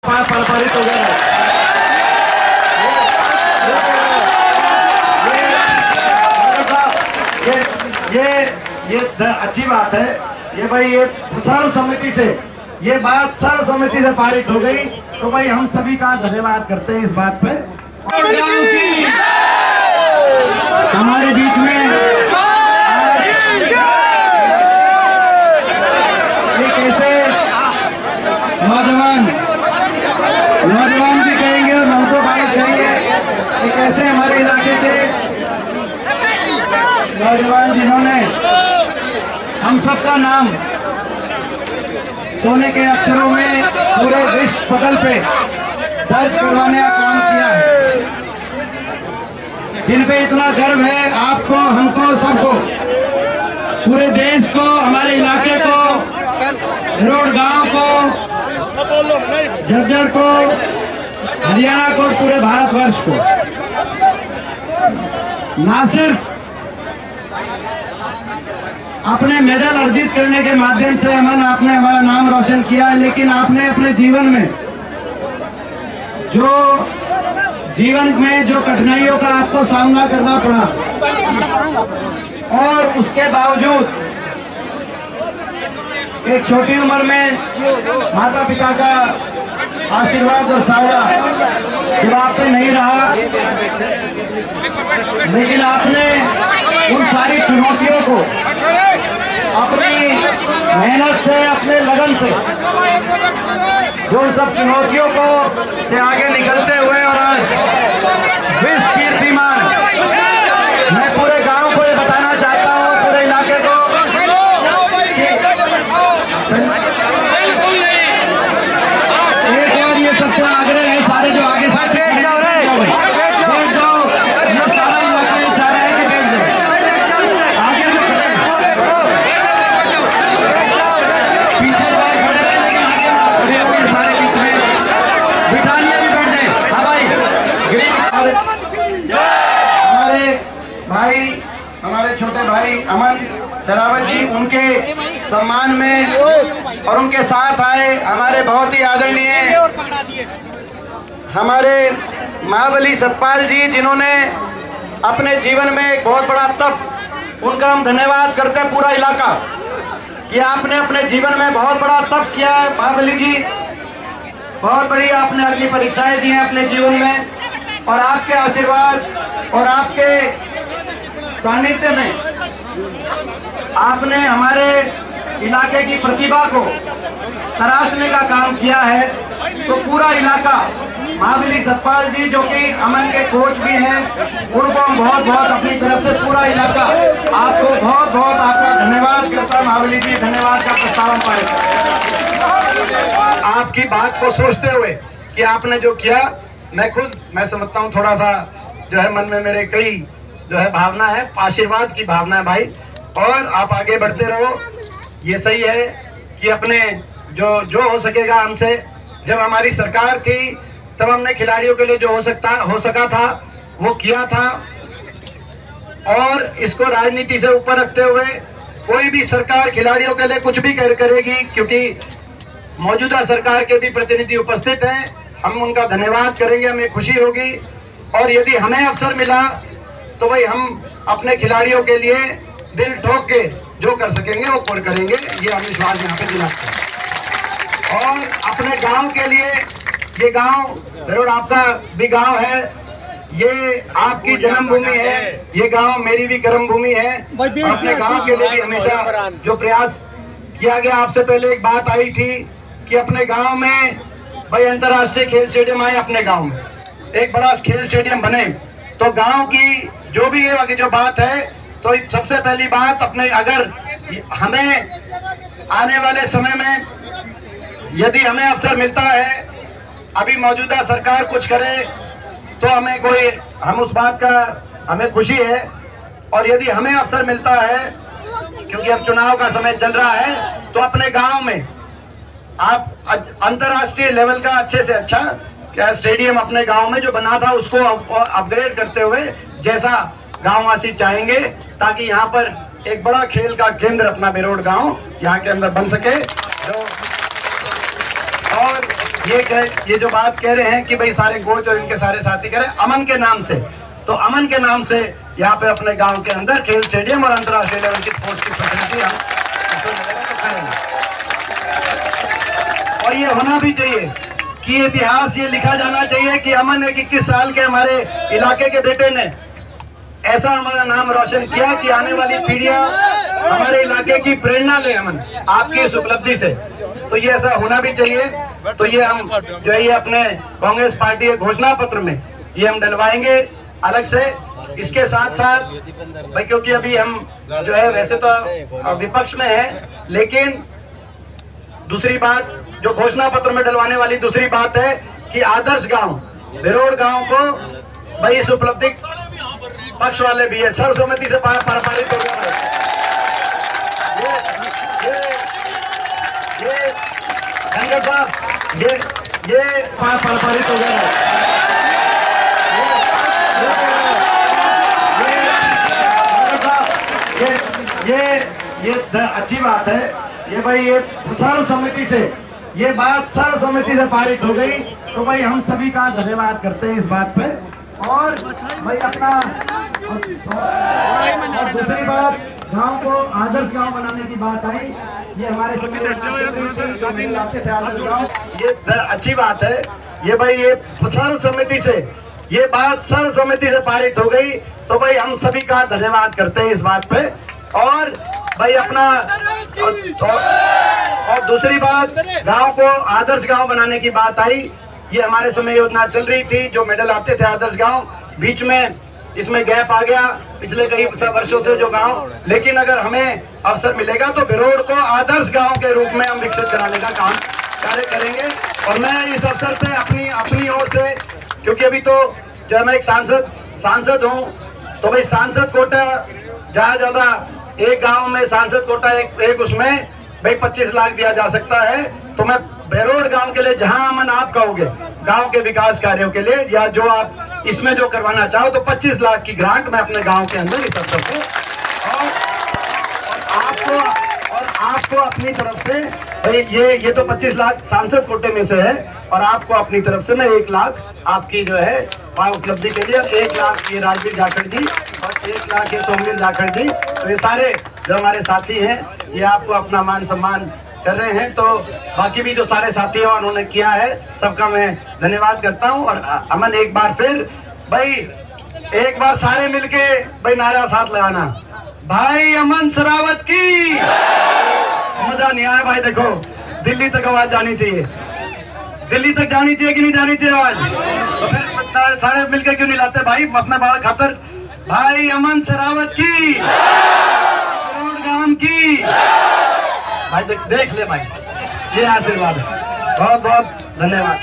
पारित हो गया है। ये अच्छी बात है। ये भाई ये सर्वसम्मति से ये बात सर्वसम्मति से पारित हो गई, तो भाई हम सभी का धन्यवाद करते हैं इस बात पे। हमारे बीच में एक ऐसे नौजवान भी कहेंगे और नौजवान कहेंगे, एक ऐसे हमारे इलाके के नौजवान जिन्होंने हम सबका नाम सोने के अक्षरों में पूरे विश्व पटल पे दर्ज करवाने का काम किया है, जिन पे इतना गर्व है आपको, हमको, सबको, पूरे देश को, हमारे इलाके को, रोड गांव को, झज्जर को, हरियाणा को, पूरे भारतवर्ष को। ना सिर्फ अपने मेडल अर्जित करने के माध्यम से अमन आपने हमारा नाम रोशन किया, लेकिन आपने अपने जीवन में जो कठिनाइयों का आपको सामना करना पड़ा और उसके बावजूद एक छोटी उम्र में माता पिता का आशीर्वाद और सहारा जब आप पे नहीं रहा, लेकिन आपने उन सारी चुनौतियों को अपनी मेहनत से, अपने लगन से, जो उन सब चुनौतियों को से आगे निकलते हुए और आज विश्व कीर्तिमान, मैं पूरे गांव को ये बताना चाहता हूँ, पूरे इलाके को, एक और ये सबसे आग्रह है सारे जो आगे साथ बैठ जाओ, बैठ जाओ, ये सारा इलाका चाह रहा है कि बैठ जाओ, आगे पीछे जाए खड़े रहे, लेकिन आगे खड़े हो सारे बीच में बिठानिया भी बैठ जाए। हाँ भाई, हमारे भाई, हमारे छोटे भाई अमन सरावत जी, उनके सम्मान में और उनके साथ आए हमारे बहुत ही आदरणीय हमारे महाबली सतपाल जी, जिन्होंने अपने जीवन में एक बहुत बड़ा तप, उनका हम धन्यवाद करते हैं पूरा इलाका, कि आपने अपने जीवन में बहुत बड़ा तप किया है। महाबली जी, बहुत बड़ी आपने अग्नि परीक्षाएं दी हैं अपने जीवन में, और आपके आशीर्वाद और आपके सानिध्य में आपने हमारे इलाके की प्रतिभा को तराशने का काम किया है। तो पूरा इलाका, महाबली सतपाल जी जो कि अमन के कोच भी हैं, उनको हम बहुत बहुत अपनी तरफ से पूरा इलाका आपको बहुत बहुत आपका धन्यवाद करता है। महाबली जी, धन्यवाद का प्रस्ताव पाए। आपकी बात को सोचते हुए कि आपने जो किया, मैं समझता हूँ थोड़ा सा जो है मन में मेरे कई जो है भावना है, आशीर्वाद की भावना है भाई, और आप आगे बढ़ते रहो। ये सही है कि अपने जो हो सकेगा हमसे, जब हमारी सरकार थी तब हमने खिलाड़ियों के लिए जो हो सका था वो किया था, और इसको राजनीति से ऊपर रखते हुए कोई भी सरकार खिलाड़ियों के लिए कुछ भी करेगी, क्योंकि मौजूदा सरकार के भी प्रतिनिधि उपस्थित हैं, हम उनका धन्यवाद करेंगे, हमें खुशी होगी। और यदि हमें अवसर मिला तो भाई हम अपने खिलाड़ियों के लिए दिल ठोक के जो कर सकेंगे वो पूर्ण करेंगे, ये हम विश्वास यहाँ पे दिलाते हैं। और अपने गांव के लिए, ये गांव जरूर आपका भी गांव है, ये आपकी जन्मभूमि है, ये गांव मेरी भी कर्मभूमि है। अपने गांव के लिए भी हमेशा जो प्रयास किया गया, आपसे पहले एक बात आई थी कि अपने गांव में भाई अंतर्राष्ट्रीय खेल स्टेडियम आए, अपने गांव में एक बड़ा खेल स्टेडियम बने। तो गांव की जो भी है जो बात है, तो सबसे पहली बात अपने, अगर हमें आने वाले समय में यदि हमें अवसर मिलता है, अभी मौजूदा सरकार कुछ करे तो हम उस बात का हमें खुशी है, और यदि हमें अवसर मिलता है, क्योंकि अब चुनाव का समय चल रहा है, तो अपने गांव में आप अंतर्राष्ट्रीय लेवल का अच्छे से अच्छा क्या स्टेडियम अपने गांव में जो बना था उसको अपग्रेड करते हुए, जैसा गांववासी चाहेंगे, ताकि यहाँ पर एक बड़ा खेल का केंद्र अपना बेरोड गांव यहाँ के अंदर बन सके। और ये जो बात कह रहे हैं कि भाई सारे कोच और इनके सारे साथी कह रहे हैं अमन के नाम से, तो अमन के नाम से यहाँ पे अपने गांव के अंदर खेल स्टेडियम और अंतर्राष्ट्रीय लेवल की स्पोर्ट्स की फैसिलिटी हम करेंगे। और ये होना भी चाहिए कि इतिहास ये लिखा जाना चाहिए कि अमन एक 21 साल के हमारे इलाके के बेटे ने ऐसा हमारा नाम रोशन किया कि आने वाली पीढ़ियां हमारे इलाके की प्रेरणा ले अमन आपकी इस उपलब्धि से। तो ये ऐसा होना भी चाहिए। तो ये हम जो है ये अपने कांग्रेस पार्टी के घोषणा पत्र में ये हम डलवाएंगे अलग से। इसके साथ साथ भाई क्योंकि अभी हम जो है वैसे तो विपक्ष में है, लेकिन दूसरी बात जो घोषणा पत्र में डलवाने वाली दूसरी बात है कि आदर्श गांव बिरोड़ गांव को भाई इस उपलब्धि पक्ष वाले भी है सर्वसम्मति से पारित हो गया। ये धनगर साहब ये पारित हो गया। ये अच्छी बात है। ये भाई ये सर्वसम्मति से ये बात सर्वसम्मति से पारित हो गई, तो भाई हम सभी का धन्यवाद करते हैं इस बात पे। और भाई अपना और दूसरी बात गांव को आदर्श गांव बनाने की बात आई, ये हमारे समय आते थे आदर्श गांव। ये अच्छी बात है। ये भाई ये सर्वसम्मति से ये बात सर्वसम्मति से पारित हो गई, तो भाई हम सभी का धन्यवाद करते हैं इस बात पे। और भाई अपना और दूसरी बात गांव को आदर्श गांव बनाने की बात आई, ये हमारे समय योजना चल रही थी जो मेडल आते थे आदर्श गांव, बीच में इसमें गैप आ गया पिछले कई वर्षों से जो गांव, लेकिन अगर हमें अवसर मिलेगा तो बिरोड़ को आदर्श गांव के रूप में हम विकसित कराने का कार्य करेंगे। और मैं इस अवसर पे अपनी ओर से, क्योंकि अभी तो जो मैं एक सांसद हूँ, तो भाई सांसद कोटा ज्यादा एक गांव में सांसद कोटा एक उसमें भाई 25 लाख दिया जा सकता है। तो मैं बिरोड़ गांव के लिए जहां अमन आप कहोगे गांव के विकास कार्यों के लिए या जो आप इसमें जो करवाना चाहो, तो 25 लाख की ग्रांट मैं अपने गांव के अंदर इस अवसर पे और आपको अपनी तरफ से भाई ये तो 25 लाख सांसद कोटे में से है, और आपको अपनी तरफ से मैं 1 लाख आपकी जो है वहाँ उपलब्धि के लिए 1 लाख ये राजवीर जाखड़ जी और 1 लाख ये सोमवीर जाखड़ जी, तो ये सारे जो हमारे साथी हैं ये आपको अपना मान सम्मान कर रहे हैं। तो बाकी भी जो सारे साथी हैं उन्होंने किया है, सबका मैं धन्यवाद करता हूं। और अमन एक बार फिर भाई एक बार सारे मिलके भाई नारा साथ लगाना, भाई अमन सरावत की। मजा नहीं आया भाई, देखो दिल्ली तक आवाज जानी चाहिए, दिल्ली तक जानी चाहिए कि नहीं जानी चाहिए आवाज? तो फिर सारे मिलके क्यों नहीं लाते भाई अपने बाल खातर? भाई अमन सरावत की, गांव की भाई देख ले भाई, ये आशीर्वाद है। बहुत बहुत धन्यवाद।